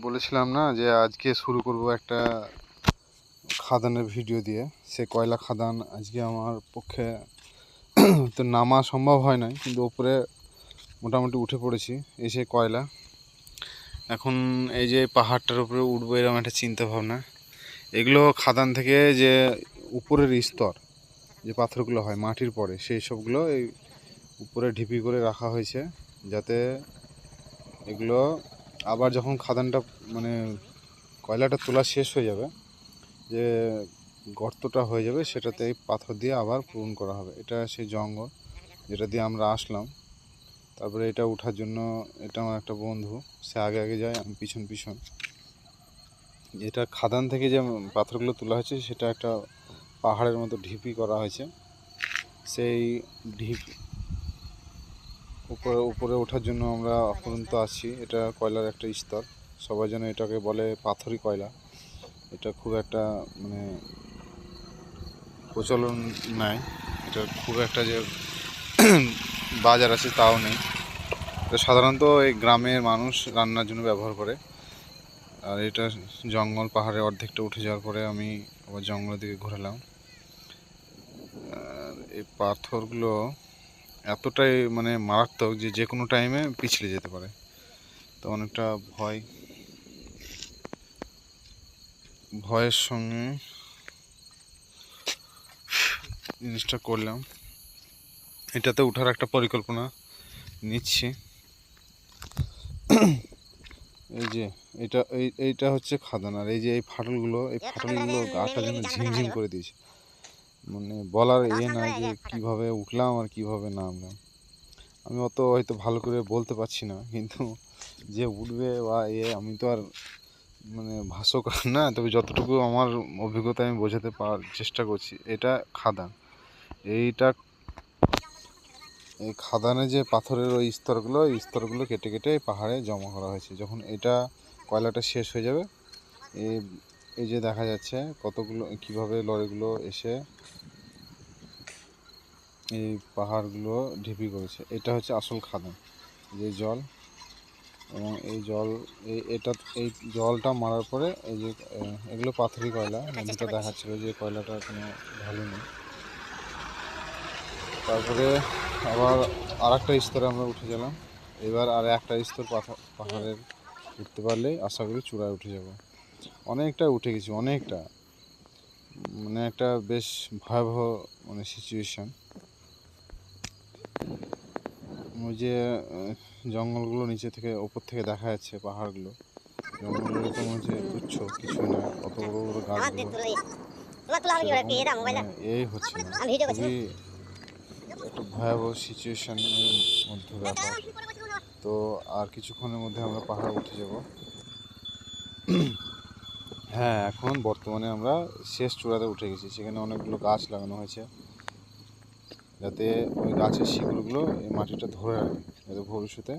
বলেছিলাম না যে আজকে শুরু করব একটা খাদানের ভিডিও দিয়ে। সে কয়লা খাদান আজকে আমার পক্ষে তো নামা সম্ভব হয় না, কিন্তু ওপরে মোটামুটি উঠে পড়েছি। এই সে কয়লা, এখন এই যে পাহাড়টার উপরে উঠবো এরকম একটা চিন্তা ভাবনা। এগুলো খাদান থেকে যে উপরের স্তর, যে পাথরগুলো হয় মাটির পরে, সেই সবগুলো এই উপরে ঢিপি করে রাখা হয়েছে, যাতে এগুলো আবার যখন খাদানটা মানে কয়লাটা তোলা শেষ হয়ে যাবে, যে গর্তটা হয়ে যাবে, সেটাতে এই পাথর দিয়ে আবার পূরণ করা হবে। এটা সেই জঙ্গল যেটা দিয়ে আমরা আসলাম। তারপরে এটা ওঠার জন্য, এটা আমার একটা বন্ধু, সে আগে আগে যায়, আমি পিছন পিছন। এটা খাদান থেকে যে পাথরগুলো তোলা হয়েছে, সেটা একটা পাহাড়ের মতো ঢিপি করা হয়েছে। সেই ঢিপি উপরে ওঠার জন্য আমরা অপরন্ত আছি। এটা কয়লার একটা স্তর, সবাই যেন এটাকে বলে পাথরই কয়লা। এটা খুব একটা মানে প্রচলন নাই, এটা খুব একটা যে বাজার আছে তাও নেই। এটা সাধারণত এই গ্রামের মানুষ রান্নার জন্য ব্যবহার করে। আর এটা জঙ্গল, পাহাড়ে অর্ধেকটা উঠে যাওয়ার পরে আমি আবার জঙ্গলের দিকে ঘোরালাম। আর এই পাথরগুলো এতটাই মানে মারাত্মক যে যে কোনো টাইমে পিছলে যেতে পারে। তো অনেকটা ভয়ের সঙ্গে জিনিসটা করলাম। এটাতে ওঠার একটা পরিকল্পনা নিচ্ছি। এই যে এইটা হচ্ছে খাদান। আর এই যে এই ফাটলগুলো গাটা যেন ঝিমঝিম করে দিয়েছে। মানে বলার নাই যে কিভাবে উঠলাম আর কিভাবে নামলাম। আমি অত হয়তো ভালো করে বলতে পারছি না, কিন্তু যে উঠবে বা আমি তো আর মানে ভাষ্যকার না। তবে যতটুকু আমার অভিজ্ঞতা আমি বোঝাতে চেষ্টা করছি। এটা খাদান। এই খাদানে যে পাথরের ওই স্তরগুলো কেটে কেটে পাহাড়ে জমা করা হয়েছে। যখন এটা কয়লাটা শেষ হয়ে যাবে, এই যে দেখা যাচ্ছে কতগুলো কিভাবে লরিগুলো এসে এই পাহাড়গুলো ঢিপি করেছে। এটা হচ্ছে আসল খাদান, যে জল, এবং এই জলটা মারার পরে এই যে এগুলো পাথরি কয়লা। নদীটা দেখাচ্ছিল যে কয়লাটা কোনো ভালো নেই। তারপরে আবার আর একটা স্তরে আমরা উঠে গেলাম। এবার আর একটা স্তর পাহাড়ের উঠতে পারলেই আশা করি চূড়ায় উঠে যাব। অনেকটা উঠে গেছি, অনেকটা, মানে একটা বেশ ভয়াবহ মানে সিচুয়েশান। ওই যে জঙ্গলগুলো নিচে থেকে ওপর থেকে দেখা যাচ্ছে, পাহাড়গুলো, জঙ্গলগুলো তো মনে হচ্ছে তুচ্ছ কিছুই না, অত বড় বড় গাছগুলো এই হচ্ছে না। খুবই একটা ভয়াবহ সিচুয়েশানের মধ্যে ব্যাপার। তো আর কিছুক্ষণের মধ্যে আমরা পাহাড়ে উঠে যাব। হ্যাঁ, এখন বর্তমানে আমরা শেষ চূড়াতে উঠে গেছি। সেখানে অনেকগুলো গাছ লাগানো হয়েছে, যাতে ওই গাছের শিকড়গুলো এই মাটিটা ধরে রাখে, যাতে ভবিষ্যতে